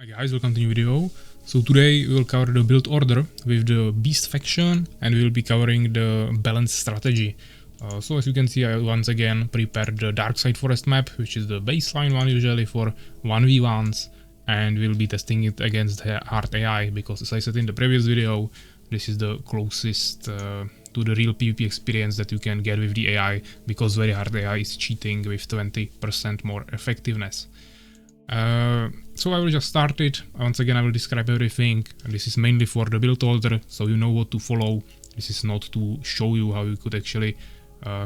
Hi guys, welcome to new video. So today we will cover the build order with the beast faction and we will be covering the balance strategy. So as you can see, I once again prepared the dark side forest map, which is the baseline one usually for 1v1s, and we'll be testing it against hard AI because, as I said in the previous video, this is the closest to the real PvP experience that you can get with the AI, because very hard AI is cheating with 20% more effectiveness. So I will just start it. Once again, I will describe everything. This is mainly for the build order, so you know what to follow. This is not to show you how you could actually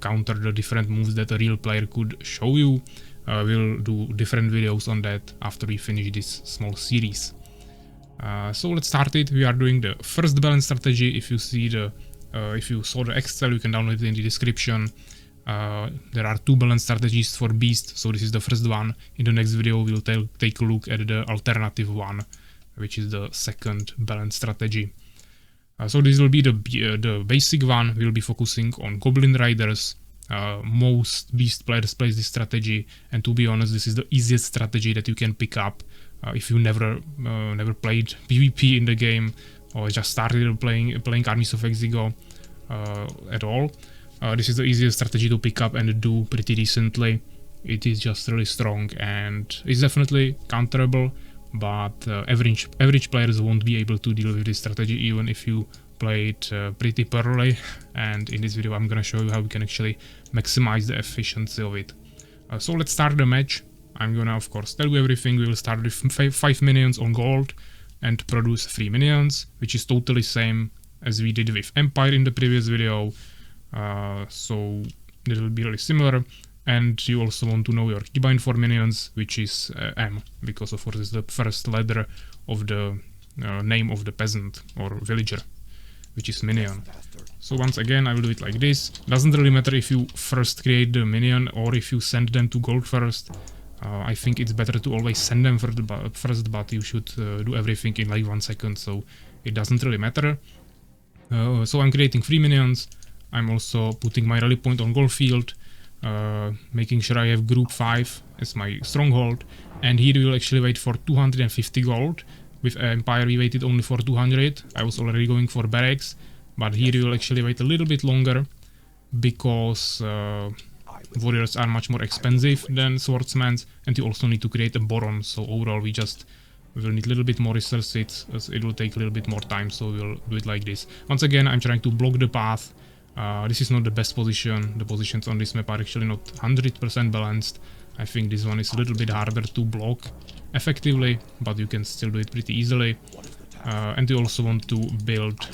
counter the different moves that a real player could show you. We'll do different videos on that after we finish this small series. So let's start it. We are doing the first balance strategy. If you see the, if you saw the Excel, you can download it in the description. There are two balance strategies for beast, so this is the first one. In the next video we'll take a look at the alternative one, which is the second balance strategy. So this will be the basic one. We'll be focusing on Goblin Riders. Most beast players play this strategy, and to be honest, this is the easiest strategy that you can pick up if you never played PvP in the game or just started playing Armies of Exigo at all. This is the easiest strategy to pick up and do pretty decently. It is just really strong and it's definitely counterable, but average players won't be able to deal with this strategy even if you play it pretty thoroughly. And in this video I'm gonna show you how we can actually maximize the efficiency of it. So let's start the match. I'm gonna of course tell you everything. We will start with 5 minions on gold and produce 3 minions, which is totally same as we did with Empire in the previous video. So it will be really similar, and you also want to know your keybind for minions, which is M, because of course it's the first letter of the name of the peasant or villager, which is Minion. So once again I will do it like this. Doesn't really matter if you first create the minion or if you send them to gold first. I think it's better to always send them first, but you should do everything in like 1 second, so it doesn't really matter. So I'm creating 3 minions. I'm also putting my rally point on gold field, making sure I have group 5 as my stronghold, and here we will actually wait for 250 gold. With Empire we waited only for 200, I was already going for barracks, but here we will actually wait a little bit longer, because warriors are much more expensive than swordsmen, and you also need to create a Boron, so overall we will need a little bit more resources, as it will take a little bit more time, so we'll do it like this. Once again I'm trying to block the path. This is not the best position. The positions on this map are actually not 100% balanced. I think this one is a little bit harder to block effectively, but you can still do it pretty easily. And you also want to build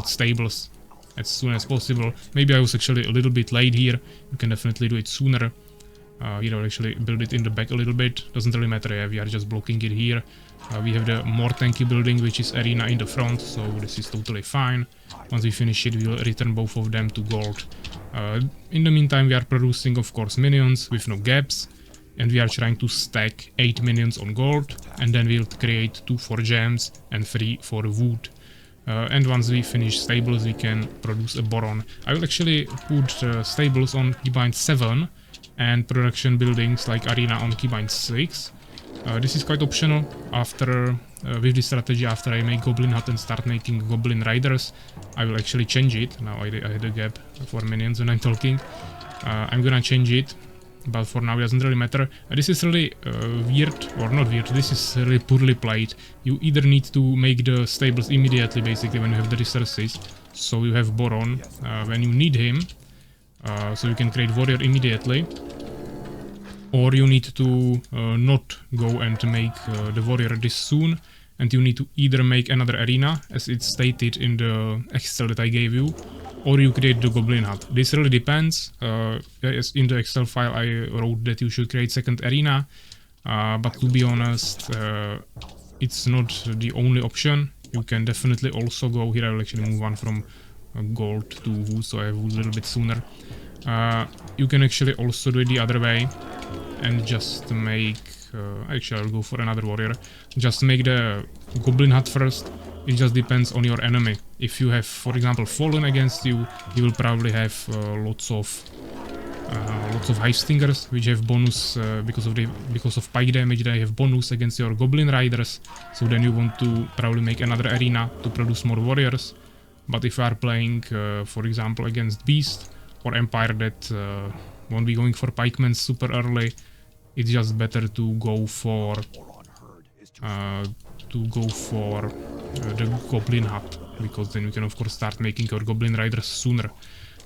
stables as soon as possible. Maybe I was actually a little bit late here. You can definitely do it sooner. Here I'll actually build it in the back a little bit. Doesn't really matter, yeah, we are just blocking it here. We have the more tanky building, which is arena in the front, so this is totally fine. Once we finish it, we will return both of them to gold. In the meantime, we are producing, of course, minions with no gaps, and we are trying to stack 8 minions on gold, and then we'll create 2 for gems and 3 for wood. And once we finish stables, we can produce a Boron. I will actually put stables on keybind 7 and production buildings like arena on keybind 6. This is quite optional. After with this strategy, after I make Goblin Hut and start making Goblin Riders, I will actually change it. Now I had a gap for minions when I'm talking. I'm gonna change it, but for now it doesn't really matter. This is really weird, or not weird, this is really poorly played. You either need to make the stables immediately, basically, when you have the resources. So you have Boron when you need him, so you can create warrior immediately. Or you need to not go and make the warrior this soon, and you need to either make another arena, as it's stated in the Excel that I gave you, or you create the Goblin Hut. This really depends. As in the Excel file I wrote that you should create second arena, but to be honest, it's not the only option. You can definitely also go, here I will actually move one from gold to wood, so I have wood a little bit sooner. You can actually also do it the other way and just make, actually I'll go for another warrior, just make the Goblin Hut first. It just depends on your enemy. If you have, for example, Fallen against you, you will probably have lots of lots of Hive Stingers, which have bonus because of pike damage. They have bonus against your Goblin Riders. So then you want to probably make another arena to produce more warriors. But if you are playing, for example, against Beast or Empire that won't be going for pikemen super early, it's just better to go for the Goblin Hut, because then you can of course start making your Goblin Riders sooner.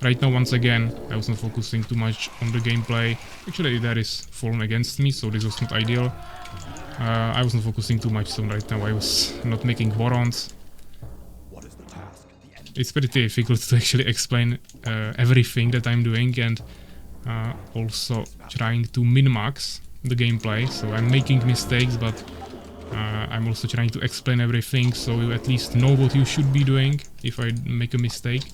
Right now, once again, I was not focusing too much on the gameplay. Actually, that is fallen against me, so this was not ideal. I was not focusing too much, so right now I was not making Borons. It's pretty difficult to actually explain everything that I'm doing, and also trying to min-max the gameplay. So I'm making mistakes, but I'm also trying to explain everything, so you at least know what you should be doing if I make a mistake.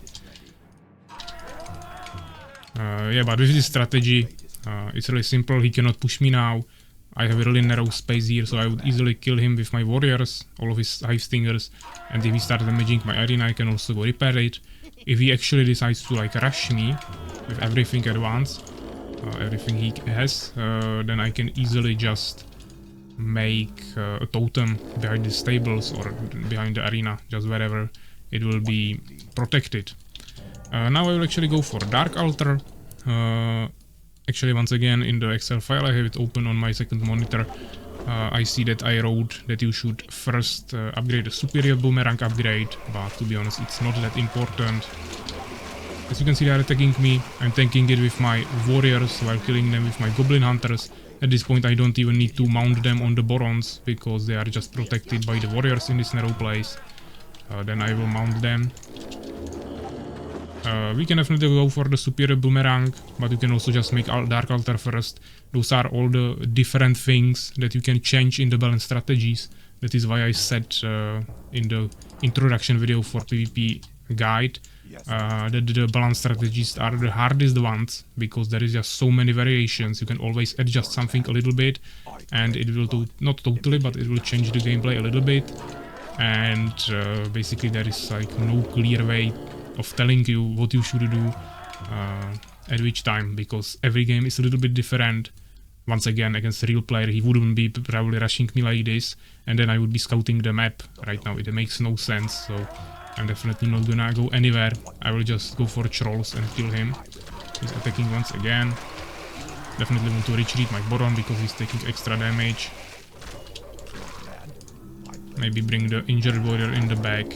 Yeah, but with this strategy, it's really simple. He cannot push me now. I have a really narrow space here, so I would easily kill him with my warriors, all of his Hive Stingers, and if he starts damaging my arena, I can also go repair it. If he actually decides to like rush me with everything at once, everything he has, then I can easily just make a totem behind the stables or behind the arena, just wherever it will be protected. Now I will actually go for Dark Altar. Actually, once again, in the Excel file, I have it open on my second monitor. I see that I wrote that you should first upgrade the Superior Boomerang upgrade, but to be honest, it's not that important. As you can see, they are attacking me. I'm tanking it with my warriors while killing them with my Goblin Hunters. At this point, I don't even need to mount them on the Borons, because they are just protected by the warriors in this narrow place. Then I will mount them. We can definitely go for the Superior Boomerang, but you can also just make Dark Altar first. Those are all the different things that you can change in the balance strategies. That is why I said in the introduction video for PvP guide that the balance strategies are the hardest ones, because there is just so many variations. You can always adjust something a little bit, and it will do, not totally, but it will change the gameplay a little bit. And basically there is like no clear way of telling you what you should do at which time, because every game is a little bit different. Once again, against a real player, he wouldn't be probably rushing me like this, and then I would be scouting the map. Right now it makes no sense, so I'm definitely not gonna go anywhere. I will just go for trolls and kill him. He's attacking once again. Definitely want to retreat my Boron because he's taking extra damage. Maybe bring the injured warrior in the back.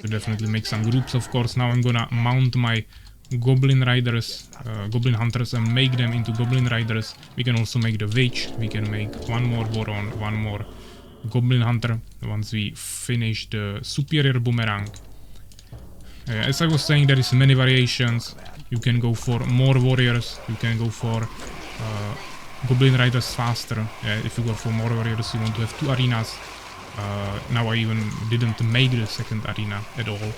To definitely make some groups, of course. Now I'm gonna mount my Goblin Riders, Goblin Hunters, and make them into Goblin Riders. We can also make the Witch. We can make one more Boron, one more Goblin Hunter once we finish the Superior Boomerang. As I was saying, there is many variations. You can go for more warriors. You can go for Goblin Riders faster. If you go for more warriors, you want to have 2 arenas. Now I even didn't make the second arena at all.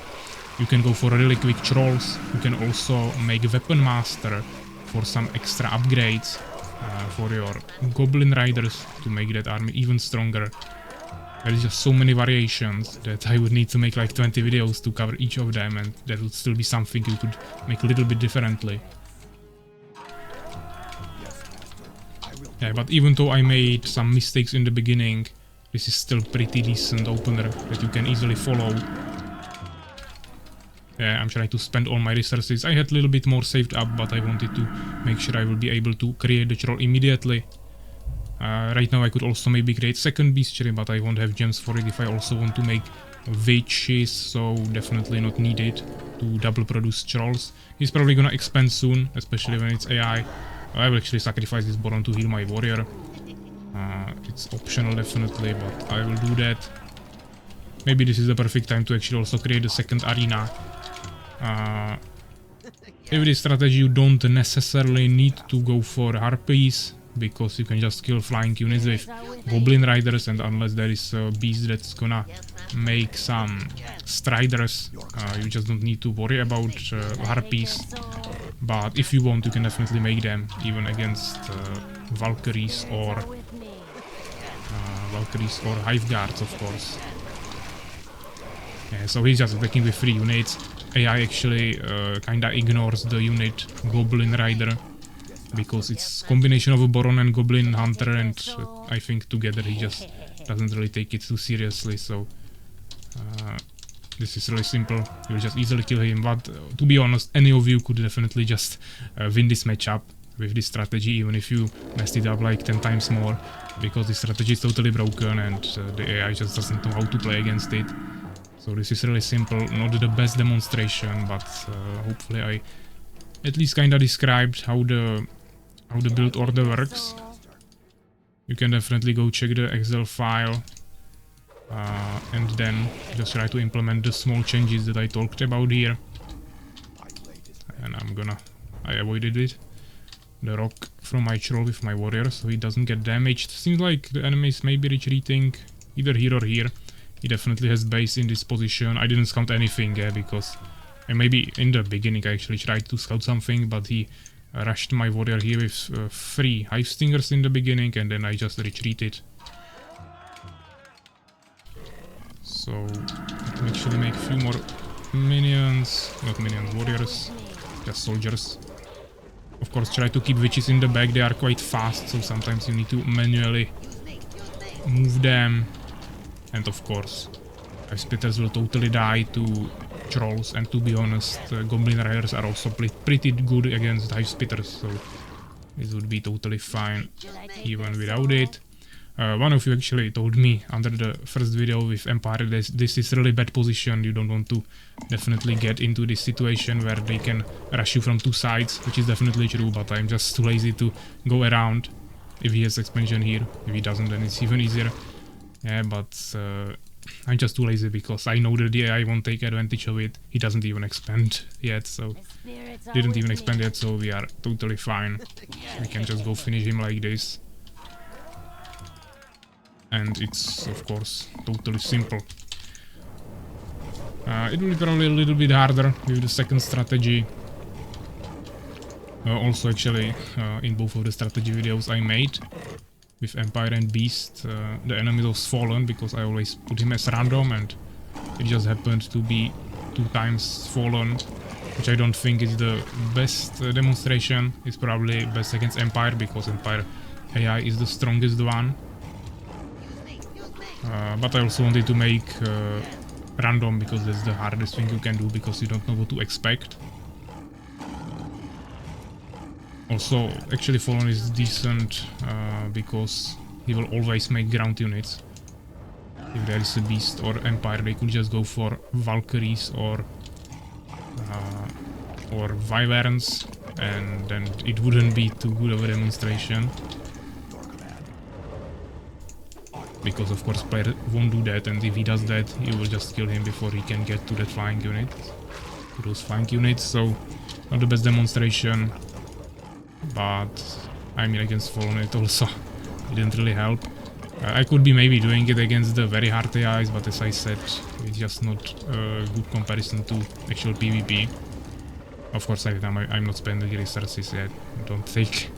You can go for really quick trolls. You can also make Weapon Master for some extra upgrades for your Goblin Riders to make that army even stronger. There is just so many variations that I would need to make like 20 videos to cover each of them, and that would still be something you could make a little bit differently. Yeah, but even though I made some mistakes in the beginning, this is still pretty decent opener that you can easily follow. Yeah, I'm trying to spend all my resources. I had a little bit more saved up, but I wanted to make sure I will be able to create the troll immediately. Right now I could also maybe create second Bestiary, but I won't have gems for it if I also want to make witches, so definitely not needed to double produce trolls. He's probably gonna expand soon, especially when it's AI. I will actually sacrifice this Boron to heal my warrior. It's optional definitely, but I will do that. Maybe this is the perfect time to actually also create a second arena. With this strategy you don't necessarily need to go for Harpies, because you can just kill flying units with Goblin Riders, and unless there is a beast that's gonna make some Striders, you just don't need to worry about Harpies. But if you want, you can definitely make them even against Valkyries or Hive Guards, of course. Yeah, so he's just attacking with 3 units. AI actually kinda ignores the unit Goblin Rider, because it's combination of a Boron and Goblin Hunter, and I think together he just doesn't really take it too seriously, so this is really simple. You'll just easily kill him, but to be honest, any of you could definitely just win this matchup with this strategy, even if you messed it up like 10 times more, because the strategy is totally broken and the AI just doesn't know how to play against it. So this is really simple, not the best demonstration, but hopefully I at least kinda described how the build order works. You can definitely go check the Excel file and then just try to implement the small changes that I talked about here. And I avoided it. The rock from my troll with my warrior, so he doesn't get damaged. Seems like the enemies may be retreating either here or here. He definitely has base in this position. I didn't scout anything because maybe in the beginning I actually tried to scout something, but he rushed my warrior here with 3 hive stingers in the beginning, and then I just retreated. So I can actually make a few more minions, not minions, warriors, just soldiers. Of course, try to keep witches in the back, they are quite fast, so sometimes you need to manually move them. And of course, hive splitters will totally die to trolls, and to be honest, Goblin Riders are also pretty good against hive splitters, so this would be totally fine even without it. One of you actually told me under the first video with Empire that this is really bad position, you don't want to definitely get into this situation where they can rush you from 2 sides, which is definitely true, but I'm just too lazy to go around if he has expansion here. If he doesn't, then it's even easier. Yeah, but I'm just too lazy because I know that the AI won't take advantage of it. He doesn't even expand yet, so didn't even expand yet, so we are totally fine. We can just go finish him like this. And it's, of course, totally simple. It will be probably a little bit harder with the second strategy. Also, actually, in both of the strategy videos I made with Empire and Beast, the enemy was fallen because I always put him as random, and it just happened to be 2 times fallen, which I don't think is the best demonstration. It's probably best against Empire because Empire AI is the strongest one. But I also wanted to make random because that's the hardest thing you can do, because you don't know what to expect. Also, actually Fallen is decent because he will always make ground units. If there is a Beast or Empire, they could just go for Valkyries or Wyverns, and then it wouldn't be too good of a demonstration. Because of course player won't do that, and if he does that, you will just kill him before he can get to that flying unit, to those flying units. So not the best demonstration, but I mean against Fallen it also didn't really help. I could be maybe doing it against the very hard AIs, but as I said, it's just not a good comparison to actual PvP. Of course, I'm not spending resources yet. Don't take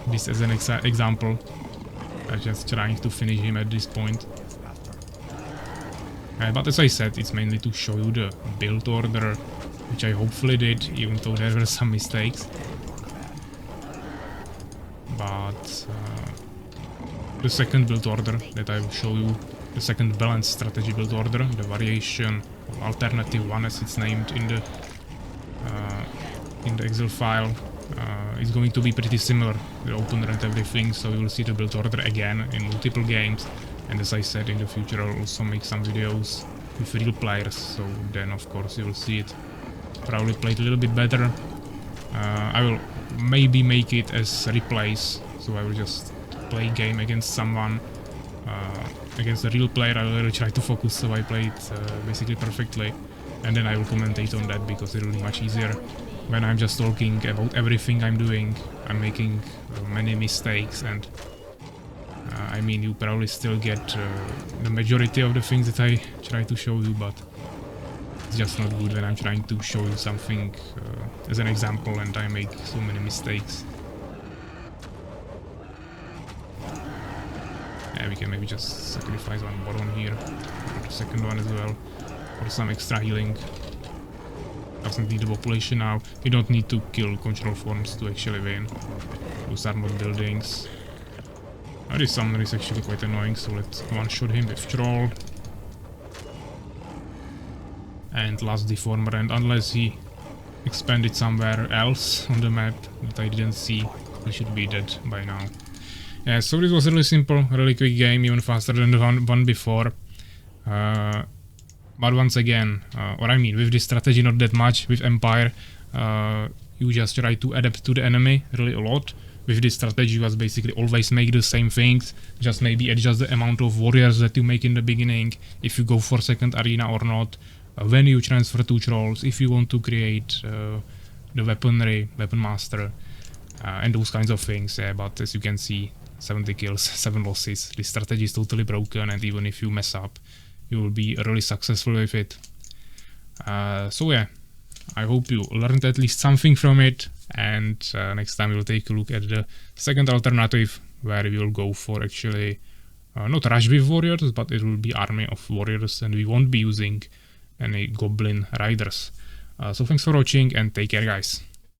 this as an example. I'm just trying to finish him at this point. But as I said, it's mainly to show you the build order, which I hopefully did, even though there were some mistakes. But the second build order that I will show you, the second balanced strategy build order, the variation, alternative one as it's named in the Excel file, is going to be pretty similar, the opener and everything, so you will see the build order again in multiple games. And as I said, in the future I'll also make some videos with real players, so then of course you will see it probably played a little bit better. I will maybe make it as replays, so I will just play game against someone, against a real player. I will really try to focus so I play it basically perfectly, and then I will commentate on that, because it will be much easier. When I'm just talking about everything I'm doing, I'm making many mistakes, and I mean, you probably still get the majority of the things that I try to show you, but it's just not good when I'm trying to show you something as an example and I make so many mistakes. Yeah, we can maybe just sacrifice one Boron here, the second one as well, for some extra healing. doesn't need the population now. You don't need to kill control forms to actually win. Those are not buildings. Now this summoner is actually quite annoying, so let's one-shot him with Troll. And last Deformer, and unless he expanded somewhere else on the map that I didn't see, he should be dead by now. Yeah, so this was really simple, really quick game, even faster than the one before. But once again, what I mean, with this strategy not that much, with Empire, you just try to adapt to the enemy really a lot. With this strategy, you just basically always make the same things, just maybe adjust the amount of warriors that you make in the beginning, if you go for second arena or not, when you transfer to trolls, if you want to create the weaponry, weapon master, and those kinds of things. Yeah, but as you can see, 70 kills, 7 losses. This strategy is totally broken, and even if you mess up, you will be really successful with it. So yeah, I hope you learned at least something from it, and next time we'll take a look at the second alternative, where we will go for actually not rush with warriors, but it will be army of warriors, and we won't be using any goblin riders. So thanks for watching, and take care, guys.